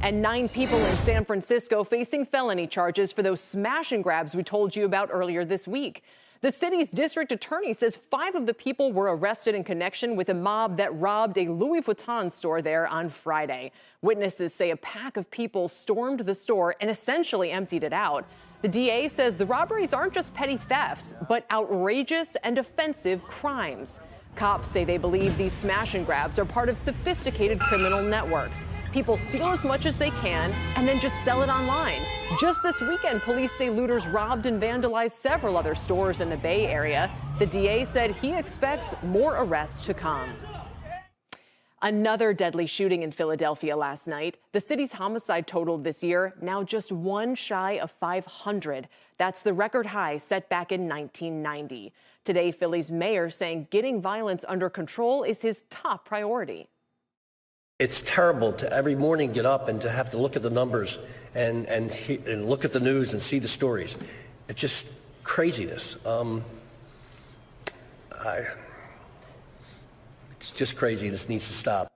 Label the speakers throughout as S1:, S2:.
S1: And 9 people in San Francisco facing felony charges for those smash and grabs we told you about earlier this week. The city's district attorney says 5 of the people were arrested in connection with a mob that robbed a Louis Vuitton store there on Friday. Witnesses say a pack of people stormed the store and essentially emptied it out. The DA says the robberies aren't just petty thefts, but outrageous and offensive crimes. Cops say they believe these smash and grabs are part of sophisticated criminal networks. People steal as much as they can and then just sell it online. Just this weekend, police say looters robbed and vandalized several other stores in the Bay Area. The DA said he expects more arrests to come. Another deadly shooting in Philadelphia last night. The city's homicide total this year now just one shy of 500. That's the record high set back in 1990. Today, Philly's mayor saying getting violence under control is his top priority.
S2: It's terrible to every morning get up and to have to look at the numbers and look at the news and see the stories. It's just craziness. It's just crazy. This needs to stop.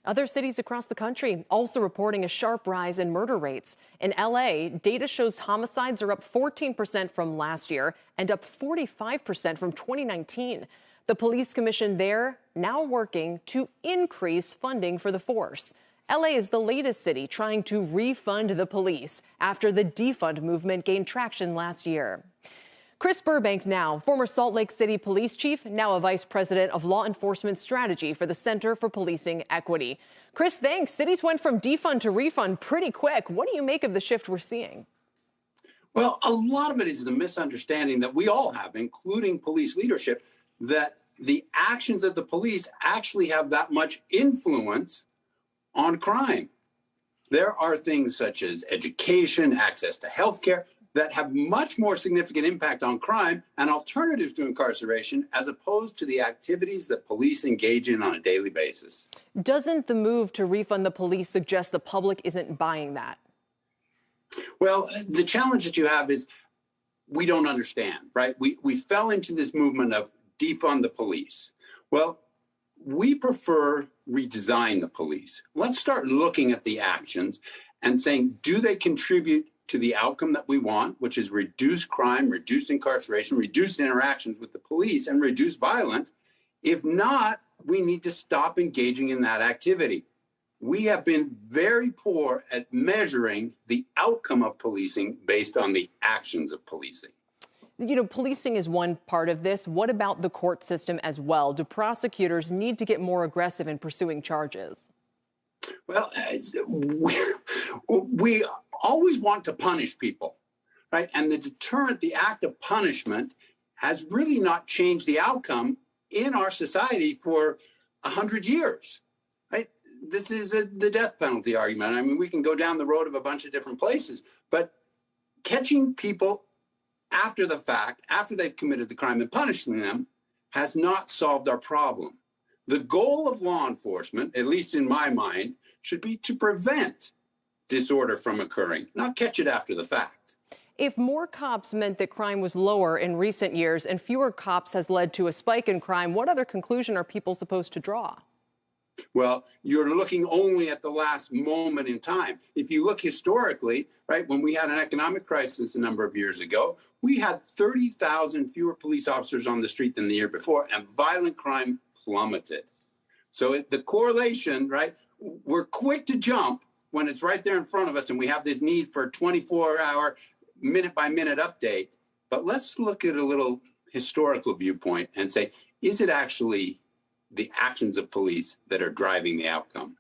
S1: Other cities across the country also reporting a sharp rise in murder rates. In L.A., data shows homicides are up 14% from last year and up 45% from 2019. The police commission there now working to increase funding for the force. L.A. is the latest city trying to refund the police after the defund movement gained traction last year. Chris Burbank now, former Salt Lake City police chief, now a vice president of law enforcement strategy for the Center for Policing Equity. Chris, thanks. Cities went from defund to refund pretty quick. What do you make of the shift we're seeing?
S3: Well, a lot of it is the misunderstanding that we all have, including police leadership, that the actions of the police actually have that much influence on crime. There are things such as education, access to health care, that have much more significant impact on crime and alternatives to incarceration as opposed to the activities that police engage in on a daily basis. Doesn't the move to refund the police suggest the public isn't buying that? Well, the challenge that you have is we don't understand, right? We fell into this movement of defund the police. Well, we prefer redesign the police. Let's start looking at the actions and saying, do they contribute to the outcome that we want, which is reduce crime, reduce incarceration, reduce interactions with the police, and reduce violence? If not, we need to stop engaging in that activity. We have been very poor at measuring the outcome of policing based on the actions of policing. You know, policing is one part of this. What about the court system as well? Do prosecutors need to get more aggressive in pursuing charges? Well, we always want to punish people, right? And the deterrent, the act of punishment, has really not changed the outcome in our society for 100 years, right? This is the death penalty argument. I mean, we can go down the road of a bunch of different places, but catching people after the fact, after they've committed the crime, and punishing them has not solved our problem. The goal of law enforcement, at least in my mind, should be to prevent disorder from occurring, not catch it after the fact. If more cops meant that crime was lower in recent years and fewer cops has led to a spike in crime, what other conclusion are people supposed to draw? Well, you're looking only at the last moment in time. If you look historically, right, when we had an economic crisis a number of years ago, we had 30,000 fewer police officers on the street than the year before, and violent crime plummeted. So the correlation, right, we're quick to jump when it's right there in front of us and we have this need for a 24-hour, minute-by-minute update. But let's look at a little historical viewpoint and say, is it actually the actions of police that are driving the outcome?